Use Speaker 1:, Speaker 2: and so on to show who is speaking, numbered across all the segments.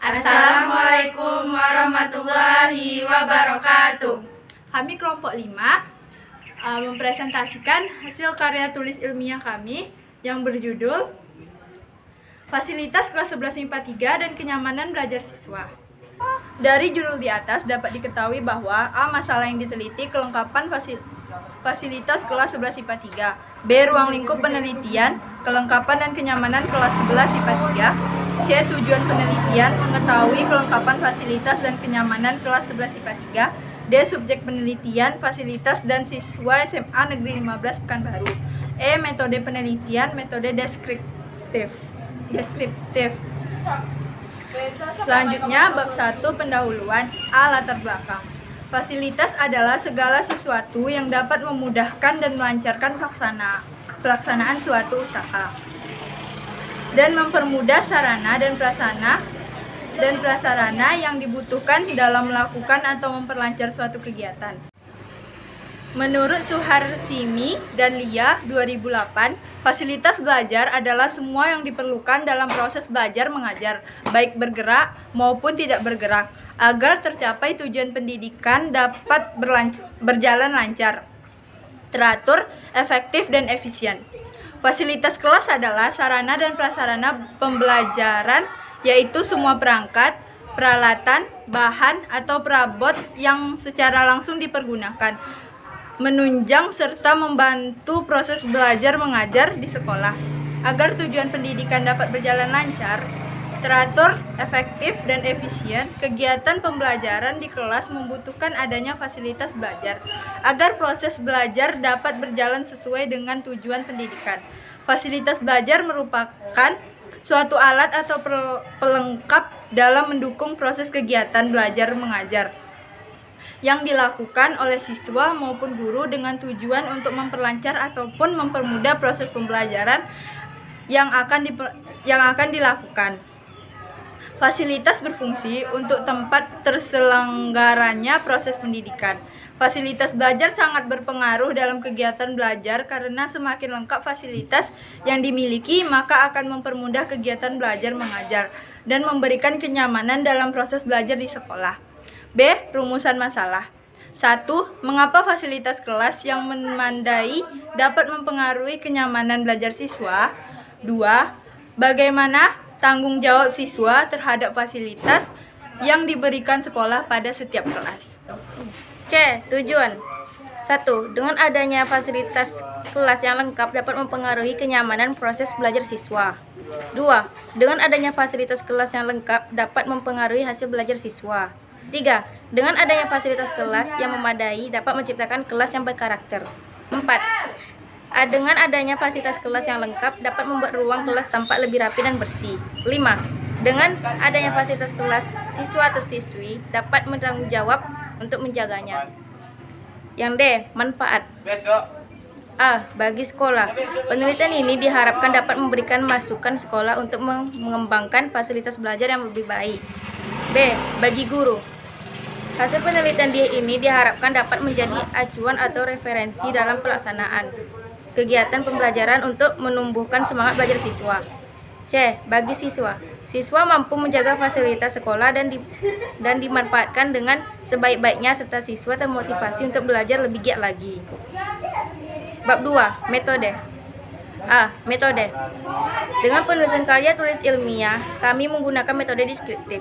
Speaker 1: Assalamualaikum warahmatullahi wabarakatuh.
Speaker 2: Kami kelompok 5 mempresentasikan hasil karya tulis ilmiah kami yang berjudul Fasilitas Kelas 11 MIPA 3 dan Kenyamanan Belajar Siswa. Dari judul di atas dapat diketahui bahwa A. Masalah yang diteliti, kelengkapan fasilitas kelas 11 IPA 3. B. Ruang lingkup penelitian, kelengkapan dan kenyamanan kelas 11 IPA 3. C. Tujuan penelitian, mengetahui kelengkapan fasilitas dan kenyamanan kelas 11 IPA 3. D. Subjek penelitian, fasilitas dan siswa SMA Negeri 15 Pekanbaru. E. Metode penelitian, metode deskriptif. Selanjutnya, bab 1 pendahuluan. A. Latar belakang. Fasilitas adalah segala sesuatu yang dapat memudahkan dan melancarkan pelaksanaan suatu usaha dan mempermudah sarana dan prasarana yang dibutuhkan dalam melakukan atau memperlancar suatu kegiatan. Menurut Suharsimi dan Lia 2008, fasilitas belajar adalah semua yang diperlukan dalam proses belajar mengajar, baik bergerak maupun tidak bergerak, agar tercapai tujuan pendidikan dapat berjalan lancar, teratur, efektif, dan efisien. Fasilitas kelas adalah sarana dan prasarana pembelajaran, yaitu semua perangkat, peralatan, bahan, atau perabot yang secara langsung dipergunakan, menunjang serta membantu proses belajar mengajar di sekolah. Agar tujuan pendidikan dapat berjalan lancar, teratur, efektif, dan efisien, kegiatan pembelajaran di kelas membutuhkan adanya fasilitas belajar. Agar proses belajar dapat berjalan sesuai dengan tujuan pendidikan, fasilitas belajar merupakan suatu alat atau pelengkap dalam mendukung proses kegiatan belajar mengajar yang dilakukan oleh siswa maupun guru dengan tujuan untuk memperlancar ataupun mempermudah proses pembelajaran yang akan dilakukan. Fasilitas berfungsi untuk tempat terselenggaranya proses pendidikan. Fasilitas belajar sangat berpengaruh dalam kegiatan belajar karena semakin lengkap fasilitas yang dimiliki, maka akan mempermudah kegiatan belajar mengajar dan memberikan kenyamanan dalam proses belajar di sekolah. B. Rumusan masalah. 1. Mengapa fasilitas kelas yang memadai dapat mempengaruhi kenyamanan belajar siswa? 2. Bagaimana tanggung jawab siswa terhadap fasilitas yang diberikan sekolah pada setiap kelas?
Speaker 1: C. Tujuan. 1. Dengan adanya fasilitas kelas yang lengkap dapat mempengaruhi kenyamanan proses belajar siswa. 2. Dengan adanya fasilitas kelas yang lengkap dapat mempengaruhi hasil belajar siswa. 3. Dengan adanya fasilitas kelas yang memadai dapat menciptakan kelas yang berkarakter. 4. Dengan adanya fasilitas kelas yang lengkap dapat membuat ruang kelas tampak lebih rapi dan bersih. 5. Dengan adanya fasilitas kelas, siswa atau siswi dapat bertanggung jawab untuk menjaganya. Yang D. Manfaat. A. Bagi sekolah. Penelitian ini diharapkan dapat memberikan masukan sekolah untuk mengembangkan fasilitas belajar yang lebih baik. B. Bagi guru. Hasil penelitian ini diharapkan dapat menjadi acuan atau referensi dalam pelaksanaan kegiatan pembelajaran untuk menumbuhkan semangat belajar siswa. C. Bagi siswa. Siswa mampu menjaga fasilitas sekolah dan dimanfaatkan dengan sebaik-baiknya serta siswa termotivasi untuk belajar lebih giat lagi. Bab 2. Metode. A. Metode. Dengan penulisan karya tulis ilmiah, kami menggunakan metode deskriptif,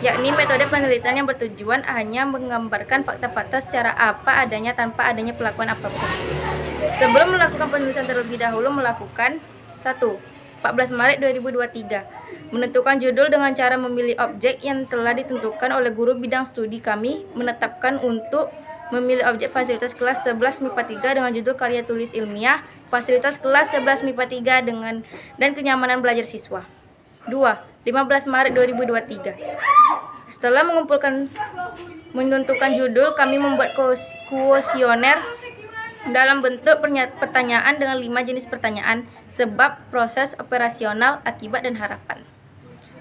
Speaker 1: yakni metode penelitian yang bertujuan hanya menggambarkan fakta-fakta secara apa adanya tanpa adanya pelakuan apapun. Sebelum melakukan penulisan terlebih dahulu melakukan 1. 14 Maret 2023. Menentukan judul dengan cara memilih objek yang telah ditentukan oleh guru bidang studi kami, menetapkan untuk memilih objek fasilitas kelas 11 MIPA 3 dengan judul karya tulis ilmiah, fasilitas kelas 11 MIPA 3 dan kenyamanan belajar siswa. 2. 15 Maret 2023. Setelah menentukan judul, kami membuat kuesioner dalam bentuk pertanyaan dengan 5 jenis pertanyaan: sebab, proses, operasional, akibat, dan harapan.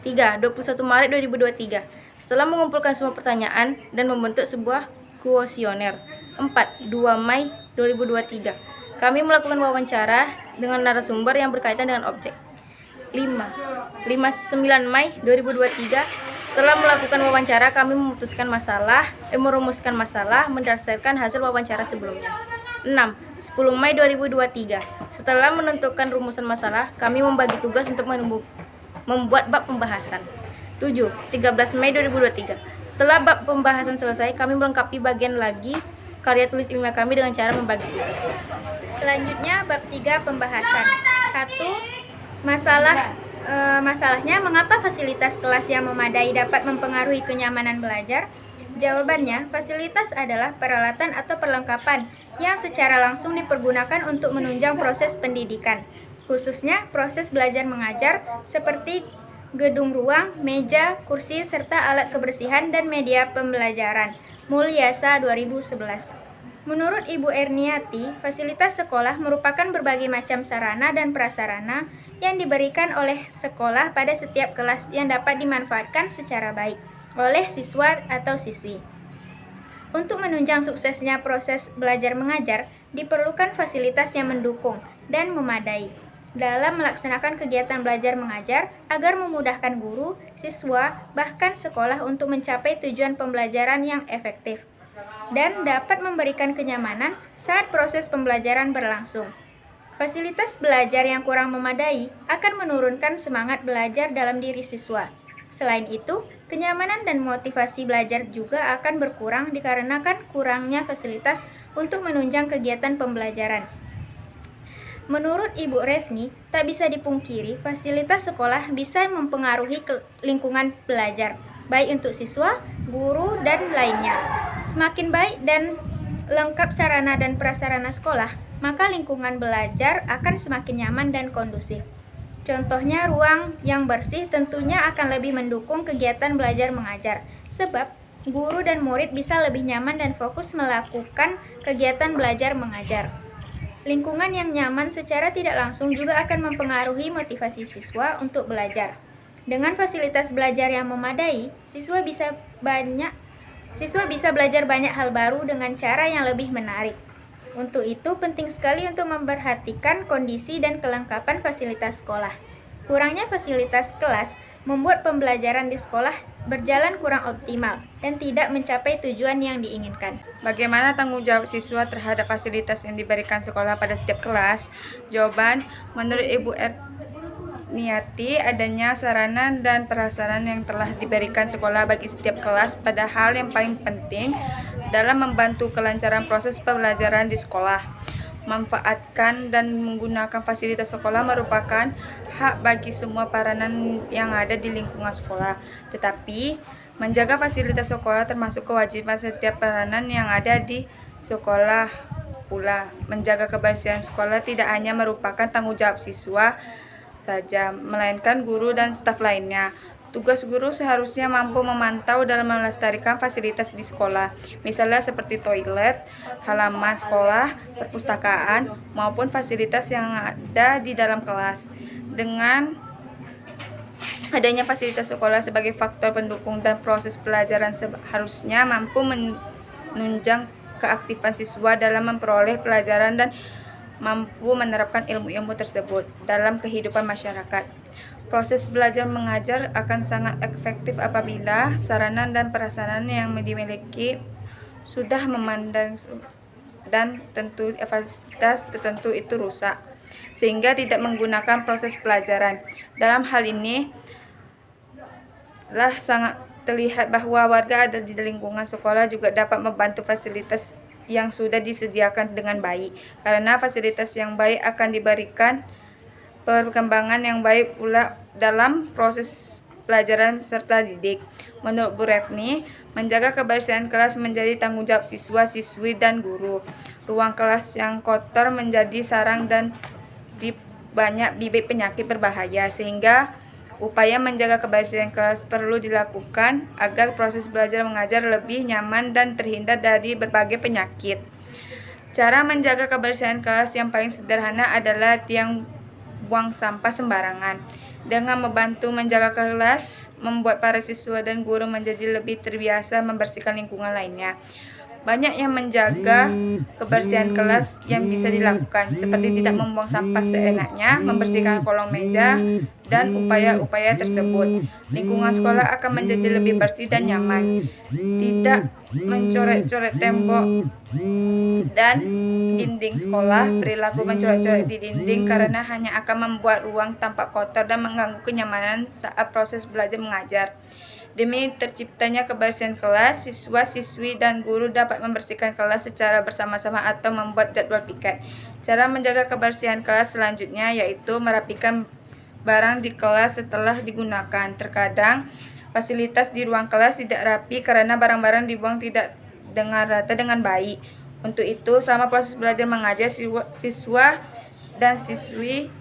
Speaker 1: 3. 21 Maret 2023. Setelah mengumpulkan semua pertanyaan dan membentuk sebuah kuesioner. 4. 2 Mei 2023. Kami melakukan wawancara dengan narasumber yang berkaitan dengan objek. 9 Mei 2023. Setelah melakukan wawancara, kami merumuskan masalah berdasarkan hasil wawancara sebelumnya. 6. 10 Mei 2023. Setelah menentukan rumusan masalah, kami membagi tugas untuk membuat bab pembahasan. 7. 13 Mei 2023. Setelah bab pembahasan selesai, kami melengkapi bagian lagi karya tulis ilmiah kami dengan cara membagi tugas.
Speaker 3: Selanjutnya bab 3 pembahasan. 1. Masalahnya mengapa fasilitas kelas yang memadai dapat mempengaruhi kenyamanan belajar? Jawabannya, fasilitas adalah peralatan atau perlengkapan yang secara langsung dipergunakan untuk menunjang proses pendidikan, khususnya proses belajar mengajar seperti gedung ruang, meja, kursi, serta alat kebersihan dan media pembelajaran. Mulyasa 2011. Menurut Ibu Erniati, fasilitas sekolah merupakan berbagai macam sarana dan prasarana yang diberikan oleh sekolah pada setiap kelas yang dapat dimanfaatkan secara baik oleh siswa atau siswi. Untuk menunjang suksesnya proses belajar mengajar, diperlukan fasilitas yang mendukung dan memadai dalam melaksanakan kegiatan belajar mengajar agar memudahkan guru, siswa, bahkan sekolah untuk mencapai tujuan pembelajaran yang efektif dan dapat memberikan kenyamanan saat proses pembelajaran berlangsung. Fasilitas belajar yang kurang memadai akan menurunkan semangat belajar dalam diri siswa. Selain itu, kenyamanan dan motivasi belajar juga akan berkurang dikarenakan kurangnya fasilitas untuk menunjang kegiatan pembelajaran. Menurut Ibu Refni, tak bisa dipungkiri fasilitas sekolah bisa mempengaruhi lingkungan belajar, baik untuk siswa, guru, dan lainnya. Semakin baik dan lengkap sarana dan prasarana sekolah, maka lingkungan belajar akan semakin nyaman dan kondusif. Contohnya, ruang yang bersih tentunya akan lebih mendukung kegiatan belajar mengajar, sebab guru dan murid bisa lebih nyaman dan fokus melakukan kegiatan belajar mengajar. Lingkungan yang nyaman secara tidak langsung juga akan mempengaruhi motivasi siswa untuk belajar. Dengan fasilitas belajar yang memadai, siswa bisa belajar banyak hal baru dengan cara yang lebih menarik. Untuk itu, penting sekali untuk memperhatikan kondisi dan kelengkapan fasilitas sekolah. Kurangnya fasilitas kelas membuat pembelajaran di sekolah berjalan kurang optimal dan tidak mencapai tujuan yang diinginkan.
Speaker 4: Bagaimana tanggung jawab siswa terhadap fasilitas yang diberikan sekolah pada setiap kelas? Jawaban, menurut Ibu Erniati, adanya sarana dan prasarana yang telah diberikan sekolah bagi setiap kelas pada hal yang paling penting dalam membantu kelancaran proses pembelajaran di sekolah. Memanfaatkan dan menggunakan fasilitas sekolah merupakan hak bagi semua peranan yang ada di lingkungan sekolah. Tetapi, menjaga fasilitas sekolah termasuk kewajiban setiap peranan yang ada di sekolah pula. Menjaga kebersihan sekolah tidak hanya merupakan tanggung jawab siswa saja, melainkan guru dan staf lainnya. Tugas guru seharusnya mampu memantau dalam melestarikan fasilitas di sekolah, misalnya seperti toilet, halaman sekolah, perpustakaan, maupun fasilitas yang ada di dalam kelas. Dengan adanya fasilitas sekolah sebagai faktor pendukung dan proses pelajaran seharusnya mampu menunjang keaktifan siswa dalam memperoleh pelajaran dan mampu menerapkan ilmu-ilmu tersebut dalam kehidupan masyarakat. Proses belajar mengajar akan sangat efektif apabila sarana dan prasarana yang dimiliki sudah memandang dan tentu fasilitas tertentu itu rusak, sehingga tidak menggunakan proses pelajaran. Dalam hal ini sangat terlihat bahwa warga ada di lingkungan sekolah juga dapat membantu fasilitas yang sudah disediakan dengan baik, karena fasilitas yang baik akan diberikan perkembangan yang baik pula dalam proses pelajaran serta didik. Menurut Bu Refni, menjaga kebersihan kelas menjadi tanggung jawab siswa, siswi, dan guru. Ruang kelas yang kotor menjadi sarang dan banyak bibit penyakit berbahaya, sehingga upaya menjaga kebersihan kelas perlu dilakukan agar proses belajar mengajar lebih nyaman dan terhindar dari berbagai penyakit. Cara menjaga kebersihan kelas yang paling sederhana adalah tiang buang sampah sembarangan. Dengan membantu menjaga kelas, membuat para siswa dan guru menjadi lebih terbiasa membersihkan lingkungan lainnya. Banyak yang menjaga kebersihan kelas yang bisa dilakukan, seperti tidak membuang sampah seenaknya, membersihkan kolong meja, dan upaya-upaya tersebut. Lingkungan sekolah akan menjadi lebih bersih dan nyaman. Tidak mencoret-coret tembok dan dinding sekolah. Perilaku mencoret-coret di dinding karena hanya akan membuat ruang tampak kotor dan mengganggu kenyamanan saat proses belajar mengajar. Demi terciptanya kebersihan kelas, siswa-siswi dan guru dapat membersihkan kelas secara bersama-sama atau membuat jadwal piket. Cara menjaga kebersihan kelas selanjutnya yaitu merapikan barang di kelas setelah digunakan. Terkadang fasilitas di ruang kelas tidak rapi karena barang-barang dibuang tidak dengan rata dengan baik. Untuk itu, selama proses belajar mengajar, siswa dan siswi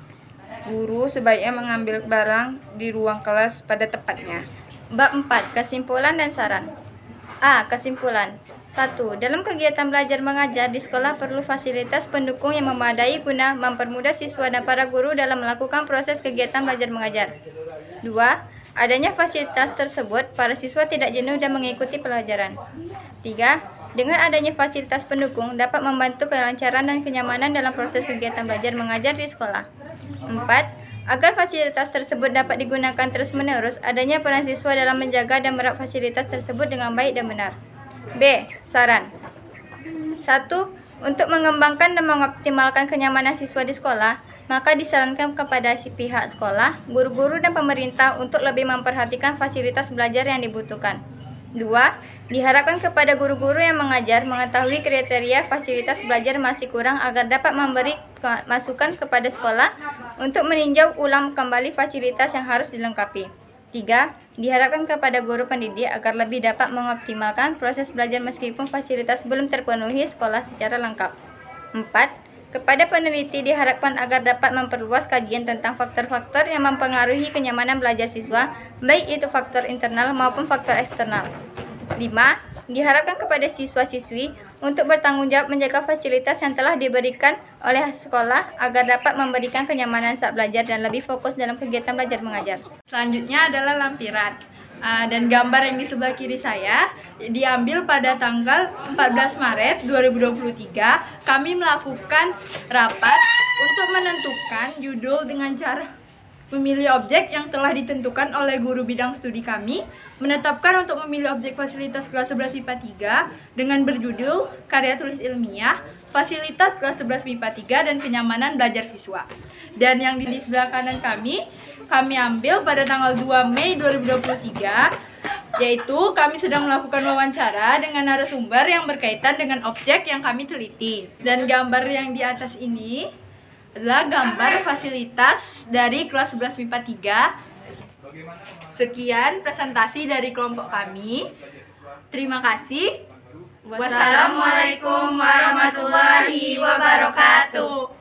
Speaker 4: guru sebaiknya mengambil barang di ruang kelas pada tempatnya.
Speaker 3: Bab 4. Kesimpulan dan saran. A. Kesimpulan. 1. Dalam kegiatan belajar mengajar di sekolah perlu fasilitas pendukung yang memadai guna mempermudah siswa dan para guru dalam melakukan proses kegiatan belajar mengajar. 2. Adanya fasilitas tersebut, para siswa tidak jenuh dan mengikuti pelajaran. 3. Dengan adanya fasilitas pendukung dapat membantu kelancaran dan kenyamanan dalam proses kegiatan belajar mengajar di sekolah. 4. Agar fasilitas tersebut dapat digunakan terus-menerus, adanya peran siswa dalam menjaga dan merawat fasilitas tersebut dengan baik dan benar. B. Saran. 1. Untuk mengembangkan dan mengoptimalkan kenyamanan siswa di sekolah, maka disarankan kepada pihak sekolah, guru-guru dan pemerintah untuk lebih memperhatikan fasilitas belajar yang dibutuhkan. 2. Diharapkan kepada guru-guru yang mengajar mengetahui kriteria fasilitas belajar masih kurang agar dapat memberi masukan kepada sekolah untuk meninjau ulang kembali fasilitas yang harus dilengkapi. 3. Diharapkan kepada guru pendidik agar lebih dapat mengoptimalkan proses belajar meskipun fasilitas belum terpenuhi sekolah secara lengkap. 4. Kepada peneliti diharapkan agar dapat memperluas kajian tentang faktor-faktor yang mempengaruhi kenyamanan belajar siswa, baik itu faktor internal maupun faktor eksternal. 5. Diharapkan kepada siswa-siswi untuk bertanggung jawab menjaga fasilitas yang telah diberikan oleh sekolah agar dapat memberikan kenyamanan saat belajar dan lebih fokus dalam kegiatan belajar mengajar.
Speaker 2: Selanjutnya adalah lampiran. Dan gambar yang di sebelah kiri saya diambil pada tanggal 14 Maret 2023. Kami melakukan rapat untuk menentukan judul dengan cara memilih objek yang telah ditentukan oleh guru bidang studi kami, menetapkan untuk memilih objek fasilitas kelas 11 IPA 3 dengan berjudul Karya Tulis Ilmiah, Fasilitas kelas 11 MIPA 3 dan Kenyamanan Belajar Siswa. Dan yang di sebelah kanan kami ambil pada tanggal 2 Mei 2023, yaitu kami sedang melakukan wawancara dengan narasumber yang berkaitan dengan objek yang kami teliti. Dan gambar yang di atas ini adalah gambar fasilitas dari kelas 11 MIPA 3. Sekian presentasi dari kelompok kami. Terima kasih. Wassalamualaikum warahmatullahi wabarakatuh.